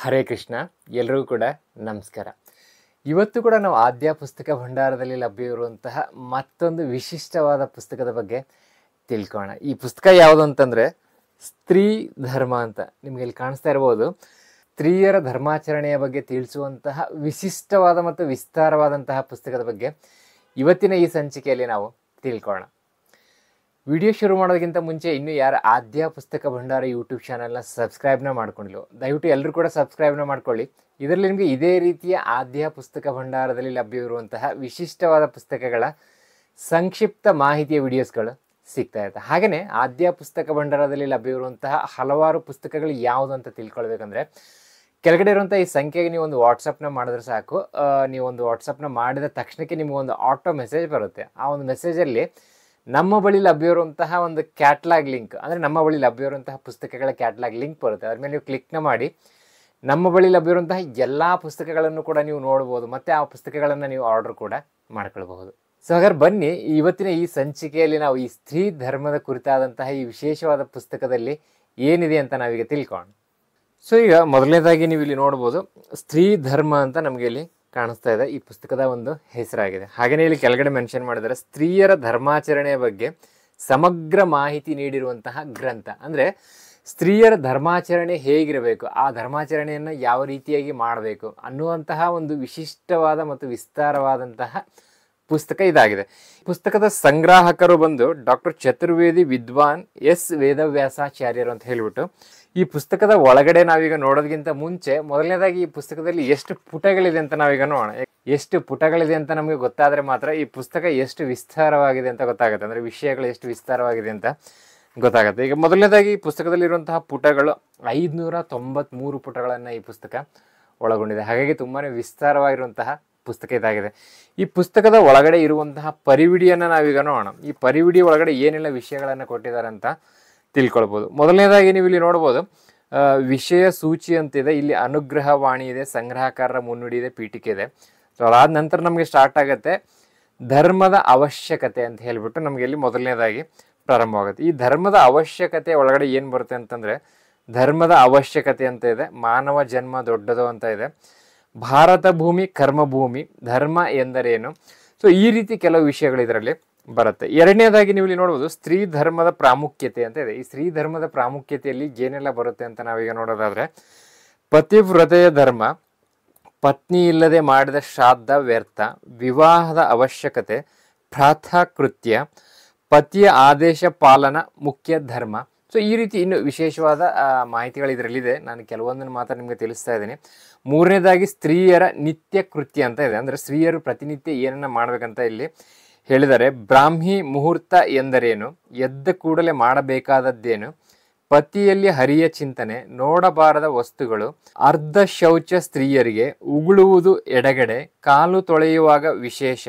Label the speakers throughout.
Speaker 1: ಹರೇ ಕೃಷ್ಣ. ಎಲ್ರಿಗೂ ಕೂಡ ನಮಸ್ಕಾರ. ಇವತ್ತು ಕೂಡ ನಾವು ಆದ್ಯ ಪುಸ್ತಕ ಭಂಡಾರದಲ್ಲಿ ಲಭ್ಯವಿರುವಂತಹ ಮತ್ತೊಂದು ವಿಶಿಷ್ಟವಾದ ಪುಸ್ತಕದ ಬಗ್ಗೆ ತಿಳ್ಕೊಳ್ಳೋಣ. ಈ ಪುಸ್ತಕ ಯಾವುದು ಅಂತಂದರೆ ಸ್ತ್ರೀ ಧರ್ಮ ಅಂತ ನಿಮಗೆ ಇಲ್ಲಿ ಕಾಣಿಸ್ತಾ ಇರ್ಬೋದು. ಸ್ತ್ರೀಯರ ಧರ್ಮಾಚರಣೆಯ ಬಗ್ಗೆ ತಿಳಿಸುವಂತಹ ವಿಶಿಷ್ಟವಾದ ಮತ್ತು ವಿಸ್ತಾರವಾದಂತಹ ಪುಸ್ತಕದ ಬಗ್ಗೆ ಇವತ್ತಿನ ಈ ಸಂಚಿಕೆಯಲ್ಲಿ ನಾವು ತಿಳ್ಕೊಳ್ಳೋಣ. ವಿಡಿಯೋ ಶುರು ಮಾಡೋದಕ್ಕಿಂತ ಮುಂಚೆ ಇನ್ನೂ ಯಾರು ಆದ್ಯ ಪುಸ್ತಕ ಭಂಡಾರ ಯೂಟ್ಯೂಬ್ ಚಾನಲ್ನ ಸಬ್ಸ್ಕ್ರೈಬ್ನ ಮಾಡ್ಕೊಂಡಿಲ್ಲ, ದಯವಿಟ್ಟು ಎಲ್ಲರೂ ಕೂಡ ಸಬ್ಸ್ಕ್ರೈಬ್ನ ಮಾಡ್ಕೊಳ್ಳಿ. ಇದರಲ್ಲಿ ನಿಮಗೆ ಇದೇ ರೀತಿಯ ಆದ್ಯ ಪುಸ್ತಕ ಭಂಡಾರದಲ್ಲಿ ಲಭ್ಯವಿರುವಂತಹ ವಿಶಿಷ್ಟವಾದ ಪುಸ್ತಕಗಳ ಸಂಕ್ಷಿಪ್ತ ಮಾಹಿತಿಯ ವಿಡಿಯೋಸ್ಗಳು ಸಿಗ್ತಾ ಇರುತ್ತೆ. ಹಾಗೆಯೇ ಆದ್ಯ ಪುಸ್ತಕ ಭಂಡಾರದಲ್ಲಿ ಲಭ್ಯವಿರುವಂತಹ ಹಲವಾರು ಪುಸ್ತಕಗಳು ಯಾವುದು ಅಂತ ತಿಳ್ಕೊಳ್ಬೇಕಂದ್ರೆ ಕೆಳಗಡೆ ಇರುವಂಥ ಈ ಸಂಖ್ಯೆಗೆ ನೀವು ಒಂದು ವಾಟ್ಸಪ್ನ ಮಾಡಿದ್ರೆ ಸಾಕು. ನೀವು ಒಂದು ವಾಟ್ಸಪ್ನ ಮಾಡಿದ ತಕ್ಷಣಕ್ಕೆ ನಿಮಗೊಂದು ಆಟೋ ಮೆಸೇಜ್ ಬರುತ್ತೆ. ಆ ಒಂದು ಮೆಸೇಜಲ್ಲಿ ನಮ್ಮ ಬಳಿ ಲಭ್ಯವಿರುವಂತಹ ಒಂದು ಕ್ಯಾಟ್ಲಾಗ್ ಲಿಂಕ್, ಅಂದರೆ ನಮ್ಮ ಬಳಿ ಲಭ್ಯವಿರುವಂತಹ ಪುಸ್ತಕಗಳ ಕ್ಯಾಟ್ಲಾಗ್ ಲಿಂಕ್ ಬರುತ್ತೆ. ಅದ್ರ ಮೇಲೆ ನೀವು ಕ್ಲಿಕ್ನ ಮಾಡಿ ನಮ್ಮ ಬಳಿ ಲಭ್ಯವಿರುವಂತಹ ಎಲ್ಲ ಪುಸ್ತಕಗಳನ್ನು ಕೂಡ ನೀವು ನೋಡ್ಬೋದು, ಮತ್ತು ಆ ಪುಸ್ತಕಗಳನ್ನು ನೀವು ಆರ್ಡರ್ ಕೂಡ ಮಾಡ್ಕೊಳ್ಬಹುದು. ಸೊ ಹಾಗಾದ್ರೆ ಬನ್ನಿ, ಇವತ್ತಿನ ಈ ಸಂಚಿಕೆಯಲ್ಲಿ ನಾವು ಈ ಸ್ತ್ರೀ ಧರ್ಮದ ಕುರಿತಾದಂತಹ ಈ ವಿಶೇಷವಾದ ಪುಸ್ತಕದಲ್ಲಿ ಏನಿದೆ ಅಂತ ನಾವೀಗ ತಿಳ್ಕೊಳ್ಳೋಣ. ಸೊ ಈಗ ಮೊದಲನೇದಾಗಿ ನೀವು ಇಲ್ಲಿ ನೋಡ್ಬೋದು, ಸ್ತ್ರೀ ಧರ್ಮ ಅಂತ ನಮಗೆ ಇಲ್ಲಿ ಕಾಣಿಸ್ತಾ ಇದೆ. ಈ ಪುಸ್ತಕದ ಒಂದು ಹೆಸರಾಗಿದೆ. ಹಾಗೆಯೇ ಇಲ್ಲಿ ಕೆಳಗಡೆ ಮೆನ್ಷನ್ ಮಾಡಿದರೆ ಸ್ತ್ರೀಯರ ಧರ್ಮಾಚರಣೆಯ ಬಗ್ಗೆ ಸಮಗ್ರ ಮಾಹಿತಿ ನೀಡಿರುವಂತಹ ಗ್ರಂಥ. ಅಂದರೆ ಸ್ತ್ರೀಯರ ಧರ್ಮಾಚರಣೆ ಹೇಗಿರಬೇಕು, ಆ ಧರ್ಮಾಚರಣೆಯನ್ನು ಯಾವ ರೀತಿಯಾಗಿ ಮಾಡಬೇಕು ಅನ್ನುವಂತಹ ಒಂದು ವಿಶಿಷ್ಟವಾದ ಮತ್ತು ವಿಸ್ತಾರವಾದಂತಹ ಪುಸ್ತಕ ಇದಾಗಿದೆ. ಪುಸ್ತಕದ ಸಂಗ್ರಾಹಕರು ಬಂದು ಡಾಕ್ಟರ್ ಚತುರ್ವೇದಿ ವಿದ್ವಾನ್ ಎಸ್ ವೇದವ್ಯಾಸಾಚಾರ್ಯರು ಅಂತ ಹೇಳಿಬಿಟ್ಟು, ಈ ಪುಸ್ತಕದ ಒಳಗಡೆ ನಾವೀಗ ನೋಡೋದಕ್ಕಿಂತ ಮುಂಚೆ ಮೊದಲನೇದಾಗಿ ಈ ಪುಸ್ತಕದಲ್ಲಿ ಎಷ್ಟು ಪುಟಗಳಿದೆ ಅಂತ ನಾವೀಗ ನೋಡೋಣ. ಎಷ್ಟು ಪುಟಗಳಿದೆ ಅಂತ ನಮಗೆ ಗೊತ್ತಾದರೆ ಮಾತ್ರ ಈ ಪುಸ್ತಕ ಎಷ್ಟು ವಿಸ್ತಾರವಾಗಿದೆ ಅಂತ ಗೊತ್ತಾಗುತ್ತೆ, ಅಂದರೆ ವಿಷಯಗಳು ಎಷ್ಟು ವಿಸ್ತಾರವಾಗಿದೆ ಅಂತ ಗೊತ್ತಾಗುತ್ತೆ. ಈಗ ಮೊದಲನೇದಾಗಿ ಈ ಪುಸ್ತಕದಲ್ಲಿರುವಂತಹ ಪುಟಗಳು 593 ಪುಟಗಳನ್ನು ಈ ಪುಸ್ತಕ ಒಳಗೊಂಡಿದೆ. ಹಾಗಾಗಿ ತುಂಬಾ ವಿಸ್ತಾರವಾಗಿರುವಂತಹ ಪುಸ್ತಕ ಇದಾಗಿದೆ. ಈ ಪುಸ್ತಕದ ಒಳಗಡೆ ಇರುವಂತಹ ಪರಿವಿಡಿಯನ್ನು ನಾವೀಗ ನೋಡೋಣ. ಈ ಪರಿವಿಡಿ ಒಳಗಡೆ ಏನೆಲ್ಲ ವಿಷಯಗಳನ್ನು ಕೊಟ್ಟಿದ್ದಾರೆ ಅಂತ ತಿಳ್ಕೊಳ್ಬೋದು. ಮೊದಲನೇದಾಗಿ ನೀವು ಇಲ್ಲಿ ನೋಡ್ಬೋದು, ವಿಷಯ ಸೂಚಿ ಅಂತಿದೆ, ಇಲ್ಲಿ ಅನುಗ್ರಹ ವಾಣಿ ಇದೆ, ಸಂಗ್ರಹಕಾರರ ಮುನ್ನುಡಿ ಇದೆ, ಪೀಠಿಕೆ ಇದೆ. ಸೊ ಅದಾದ ನಂತರ ನಮಗೆ ಸ್ಟಾರ್ಟ್ ಆಗುತ್ತೆ ಧರ್ಮದ ಅವಶ್ಯಕತೆ ಅಂತ ಹೇಳಿಬಿಟ್ಟು ನಮಗೆ ಇಲ್ಲಿ ಮೊದಲನೇದಾಗಿ ಪ್ರಾರಂಭವಾಗುತ್ತೆ. ಈ ಧರ್ಮದ ಅವಶ್ಯಕತೆ ಒಳಗಡೆ ಏನು ಬರುತ್ತೆ ಅಂತಂದರೆ, ಧರ್ಮದ ಅವಶ್ಯಕತೆ ಅಂತ ಇದೆ, ಮಾನವ ಜನ್ಮ ದೊಡ್ಡದು ಅಂತ ಇದೆ, ಭಾರತ ಭೂಮಿ ಕರ್ಮಭೂಮಿ, ಧರ್ಮ ಎಂದರೇನು. ಸೊ ಈ ರೀತಿ ಕೆಲವು ವಿಷಯಗಳು ಇದರಲ್ಲಿ ಬರುತ್ತೆ. ಎರಡನೇದಾಗಿ ನೀವು ಇಲ್ಲಿ ನೋಡ್ಬೋದು ಸ್ತ್ರೀ ಧರ್ಮದ ಪ್ರಾಮುಖ್ಯತೆ ಅಂತ ಇದೆ. ಈ ಸ್ತ್ರೀ ಧರ್ಮದ ಪ್ರಾಮುಖ್ಯತೆಯಲ್ಲಿ ಏನೆಲ್ಲ ಬರುತ್ತೆ ಅಂತ ನಾವೀಗ ನೋಡೋದಾದರೆ, ಪತಿವ್ರತೆಯ ಧರ್ಮ, ಪತ್ನಿ ಇಲ್ಲದೆ ಮಾಡಿದ ಶ್ರಾದ್ದ ವ್ಯರ್ಥ, ವಿವಾಹದ ಅವಶ್ಯಕತೆ, ಪ್ರಾತಃಕೃತ್ಯ, ಪತಿಯ ಆದೇಶ ಪಾಲನ ಮುಖ್ಯ ಧರ್ಮ. ಸೊ ಈ ರೀತಿ ಇನ್ನು ವಿಶೇಷವಾದ ಮಾಹಿತಿಗಳು ಇದರಲ್ಲಿದೆ. ನಾನು ಕೆಲವೊಂದನ್ನು ಮಾತ್ರ ನಿಮಗೆ ತಿಳಿಸ್ತಾ ಇದ್ದೀನಿ. ಮೂರನೇದಾಗಿ ಸ್ತ್ರೀಯರ ನಿತ್ಯ ಕೃತ್ಯ ಅಂತ ಇದೆ, ಅಂದರೆ ಸ್ತ್ರೀಯರು ಪ್ರತಿನಿತ್ಯ ಏನನ್ನ ಮಾಡಬೇಕಂತ ಇಲ್ಲಿ ಹೇಳಿದ್ದಾರೆ. ಬ್ರಾಹ್ಮಿ ಮುಹೂರ್ತ ಎಂದರೇನು, ಎದ್ದ ಕೂಡಲೇ ಮಾಡಬೇಕಾದದ್ದೇನು, ಪತಿಯಲ್ಲಿ ಹರಿಯ ಚಿಂತನೆ, ನೋಡಬಾರದ ವಸ್ತುಗಳು, ಅರ್ಧ ಶೌಚ ಸ್ತ್ರೀಯರಿಗೆ, ಉಗುಳುವುದು ಎಡಗಡೆ, ಕಾಲು ತೊಳೆಯುವಾಗ ವಿಶೇಷ.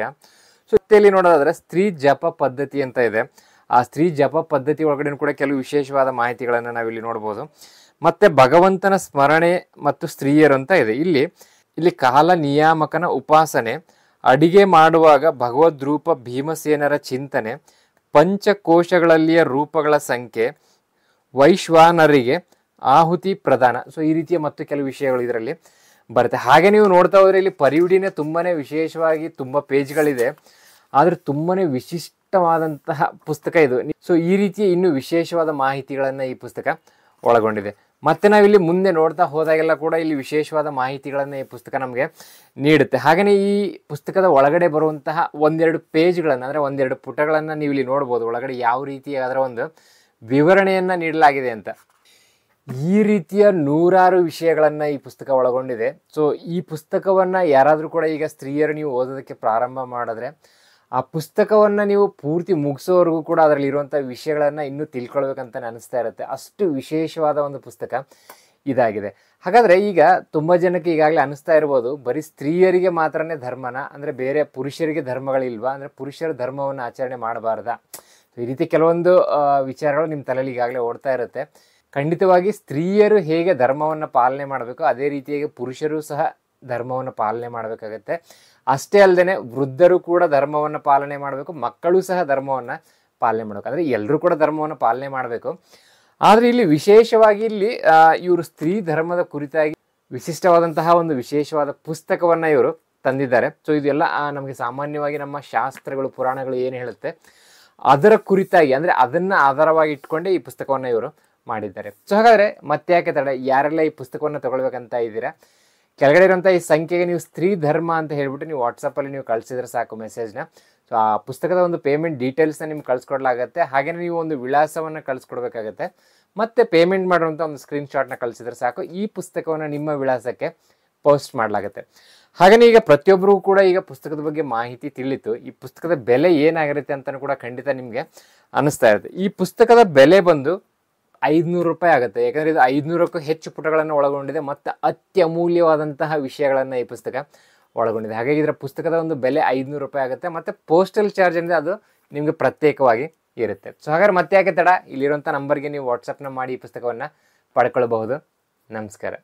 Speaker 1: ಸೊ ಇಲ್ಲಿ ನೋಡೋದಾದ್ರೆ ಸ್ತ್ರೀ ಜಪ ಪದ್ಧತಿ ಅಂತ ಇದೆ. ಆ ಸ್ತ್ರೀ ಜಪ ಪದ್ಧತಿ ಒಳಗಡೆ ಕೂಡ ಕೆಲವು ವಿಶೇಷವಾದ ಮಾಹಿತಿಗಳನ್ನು ನಾವಿಲ್ಲಿ ನೋಡ್ಬೋದು. ಮತ್ತೆ ಭಗವಂತನ ಸ್ಮರಣೆ ಮತ್ತು ಸ್ತ್ರೀಯರು ಅಂತ ಇದೆ. ಇಲ್ಲಿ ಕಾಲ ನಿಯಾಮಕನ ಉಪಾಸನೆ, ಅಡಿಗೆ ಮಾಡುವಾಗ ಭಗವದ್ ರೂಪ ಭೀಮಸೇನರ ಚಿಂತನೆ, ಪಂಚಕೋಶಗಳಲ್ಲಿಯ ರೂಪಗಳ ಸಂಖ್ಯೆ, ವೈಶ್ವಾನರಿಗೆ ಆಹುತಿ ಪ್ರದಾನ. ಸೊ ಈ ರೀತಿಯ ಮತ್ತು ಕೆಲವು ವಿಷಯಗಳು ಇದರಲ್ಲಿ ಬರುತ್ತೆ. ಹಾಗೆ ನೀವು ನೋಡ್ತಾ ಹೋದರೆ ಇಲ್ಲಿ ಪರಿವಿಡಿನೇ ತುಂಬಾ ವಿಶೇಷವಾಗಿ ತುಂಬ ಪೇಜ್ಗಳಿದೆ, ಆದರೆ ತುಂಬಾ ವಿಶಿಷ್ಟವಾದಂತಹ ಪುಸ್ತಕ ಇದು. ಸೊ ಈ ರೀತಿಯ ಇನ್ನೂ ವಿಶೇಷವಾದ ಮಾಹಿತಿಗಳನ್ನು ಈ ಪುಸ್ತಕ ಒಳಗೊಂಡಿದೆ. ಮತ್ತೆ ನಾವಿಲ್ಲಿ ಮುಂದೆ ನೋಡ್ತಾ ಹೋದಾಗೆಲ್ಲ ಕೂಡ ಇಲ್ಲಿ ವಿಶೇಷವಾದ ಮಾಹಿತಿಗಳನ್ನು ಈ ಪುಸ್ತಕ ನಮಗೆ ನೀಡುತ್ತೆ. ಹಾಗೆಯೇ ಈ ಪುಸ್ತಕದ ಒಳಗಡೆ ಬರುವಂತಹ ಒಂದೆರಡು ಪೇಜ್ಗಳನ್ನು, ಅಂದರೆ ಒಂದೆರಡು ಪುಟಗಳನ್ನು ನೀವು ಇಲ್ಲಿ ನೋಡ್ಬೋದು, ಒಳಗಡೆ ಯಾವ ರೀತಿ ಅದರ ಒಂದು ವಿವರಣೆಯನ್ನು ನೀಡಲಾಗಿದೆ ಅಂತ. ಈ ರೀತಿಯ ನೂರಾರು ವಿಷಯಗಳನ್ನು ಈ ಪುಸ್ತಕ ಒಳಗೊಂಡಿದೆ. ಸೊ ಈ ಪುಸ್ತಕವನ್ನು ಯಾರಾದರೂ ಕೂಡ ಈಗ ಸ್ತ್ರೀಯರು ನೀವು ಓದೋದಕ್ಕೆ ಪ್ರಾರಂಭ ಮಾಡಿದ್ರೆ ಆ ಪುಸ್ತಕವನ್ನು ನೀವು ಪೂರ್ತಿ ಮುಗಿಸೋವರೆಗೂ ಕೂಡ ಅದರಲ್ಲಿ ಇರುವಂಥ ವಿಷಯಗಳನ್ನು ಇನ್ನೂ ತಿಳ್ಕೊಳ್ಬೇಕಂತ ಅನಿಸ್ತಾ ಇರುತ್ತೆ. ಅಷ್ಟು ವಿಶೇಷವಾದ ಒಂದು ಪುಸ್ತಕ ಇದಾಗಿದೆ. ಹಾಗಾದರೆ ಈಗ ತುಂಬ ಜನಕ್ಕೆ ಈಗಾಗಲೇ ಅನಿಸ್ತಾ ಇರ್ಬೋದು, ಬರೀ ಸ್ತ್ರೀಯರಿಗೆ ಮಾತ್ರನೇ ಧರ್ಮನ, ಅಂದರೆ ಬೇರೆ ಪುರುಷರಿಗೆ ಧರ್ಮಗಳಿಲ್ವಾ, ಅಂದರೆ ಪುರುಷರ ಧರ್ಮವನ್ನು ಆಚರಣೆ ಮಾಡಬಾರ್ದಾ. ಈ ರೀತಿ ಕೆಲವೊಂದು ವಿಚಾರಗಳು ನಿಮ್ಮ ತಲೆಯಲ್ಲಿ ಈಗಾಗಲೇ ಓಡ್ತಾ ಇರುತ್ತೆ. ಖಂಡಿತವಾಗಿ ಸ್ತ್ರೀಯರು ಹೇಗೆ ಧರ್ಮವನ್ನು ಪಾಲನೆ ಮಾಡಬೇಕು ಅದೇ ರೀತಿಯಾಗಿ ಪುರುಷರು ಸಹ ಧರ್ಮವನ್ನು ಪಾಲನೆ ಮಾಡಬೇಕಾಗತ್ತೆ. ಅಷ್ಟೇ ಅಲ್ಲದೆ ವೃದ್ಧರು ಕೂಡ ಧರ್ಮವನ್ನು ಪಾಲನೆ ಮಾಡಬೇಕು, ಮಕ್ಕಳು ಸಹ ಧರ್ಮವನ್ನು ಪಾಲನೆ ಮಾಡಬೇಕು. ಅಂದರೆ ಎಲ್ಲರೂ ಕೂಡ ಧರ್ಮವನ್ನು ಪಾಲನೆ ಮಾಡಬೇಕು. ಆದರೆ ಇಲ್ಲಿ ವಿಶೇಷವಾಗಿ ಇಲ್ಲಿ ಇವರು ಸ್ತ್ರೀ ಧರ್ಮದ ಕುರಿತಾಗಿ ವಿಶಿಷ್ಟವಾದಂತಹ ಒಂದು ವಿಶೇಷವಾದ ಪುಸ್ತಕವನ್ನು ಇವರು ತಂದಿದ್ದಾರೆ. ಸೊ ಇದೆಲ್ಲ ನಮಗೆ ಸಾಮಾನ್ಯವಾಗಿ ನಮ್ಮ ಶಾಸ್ತ್ರಗಳು ಪುರಾಣಗಳು ಏನು ಹೇಳುತ್ತೆ ಅದರ ಕುರಿತಾಗಿ, ಅಂದರೆ ಅದನ್ನು ಆಧಾರವಾಗಿ ಇಟ್ಕೊಂಡೇ ಈ ಪುಸ್ತಕವನ್ನು ಇವರು ಮಾಡಿದ್ದಾರೆ. ಸೊ ಹಾಗಾದರೆ ಮತ್ತೆ ಯಾಕೆ ತಡ, ಯಾರೆಲ್ಲ ಈ ಪುಸ್ತಕವನ್ನು ತಗೊಳ್ಬೇಕಂತ ಇದ್ದೀರಾ, ಕೆಳಗಡೆ ಇರುವಂಥ ಈ ಸಂಖ್ಯೆಗೆ ನೀವು ಸ್ತ್ರೀ ಧರ್ಮ ಅಂತ ಹೇಳ್ಬಿಟ್ಟು ನೀವು ವಾಟ್ಸಪ್ಪಲ್ಲಿ ನೀವು ಕಳಿಸಿದ್ರೆ ಸಾಕು ಮೆಸೇಜ್ನ. ಸೊ ಆ ಪುಸ್ತಕದ ಒಂದು ಪೇಮೆಂಟ್ ಡೀಟೇಲ್ಸ್ನ ನಿಮ್ಗೆ ಕಳಿಸ್ಕೊಡ್ಲಾಗತ್ತೆ. ಹಾಗೆಯೇ ನೀವು ಒಂದು ವಿಳಾಸವನ್ನು ಕಳಿಸ್ಕೊಡ್ಬೇಕಾಗತ್ತೆ. ಮತ್ತು ಪೇಮೆಂಟ್ ಮಾಡುವಂಥ ಒಂದು ಸ್ಕ್ರೀನ್ಶಾಟ್ನ ಕಳಿಸಿದ್ರೆ ಸಾಕು, ಈ ಪುಸ್ತಕವನ್ನು ನಿಮ್ಮ ವಿಳಾಸಕ್ಕೆ ಪೋಸ್ಟ್ ಮಾಡಲಾಗುತ್ತೆ. ಹಾಗೆಯೇ ಈಗ ಪ್ರತಿಯೊಬ್ಬರಿಗೂ ಕೂಡ ಈಗ ಪುಸ್ತಕದ ಬಗ್ಗೆ ಮಾಹಿತಿ ತಿಳಿತು. ಈ ಪುಸ್ತಕದ ಬೆಲೆ ಏನಾಗಿರುತ್ತೆ ಅಂತಲೂ ಕೂಡ ಖಂಡಿತ ನಿಮಗೆ ಅನ್ನಿಸ್ತಾ ಇರುತ್ತೆ. ಈ ಪುಸ್ತಕದ ಬೆಲೆ ಬಂದು 500 ರೂಪಾಯಿ ಆಗುತ್ತೆ. ಯಾಕಂದರೆ ಇದು 500ಕ್ಕೂ ಹೆಚ್ಚು ಪುಟಗಳನ್ನು ಒಳಗೊಂಡಿದೆ ಮತ್ತು ಅತ್ಯಮೂಲ್ಯವಾದಂತಹ ವಿಷಯಗಳನ್ನು ಈ ಪುಸ್ತಕ ಒಳಗೊಂಡಿದೆ. ಹಾಗಾಗಿ ಇದರ ಪುಸ್ತಕದ ಒಂದು ಬೆಲೆ 500 ರೂಪಾಯಿ ಆಗುತ್ತೆ. ಮತ್ತು ಪೋಸ್ಟಲ್ ಚಾರ್ಜ್ ಅಂದರೆ ಅದು ನಿಮಗೆ ಪ್ರತ್ಯೇಕವಾಗಿ ಇರುತ್ತೆ. ಸೊ ಹಾಗಾದ್ರೆ ಮತ್ತೆ ಯಾಕೆ ತಡ, ಇಲ್ಲಿರುವಂಥ ನಂಬರ್ಗೆ ನೀವು ವಾಟ್ಸಪ್ನ ಮಾಡಿ ಈ ಪುಸ್ತಕವನ್ನು ಪಡ್ಕೊಳ್ಬಹುದು. ನಮಸ್ಕಾರ.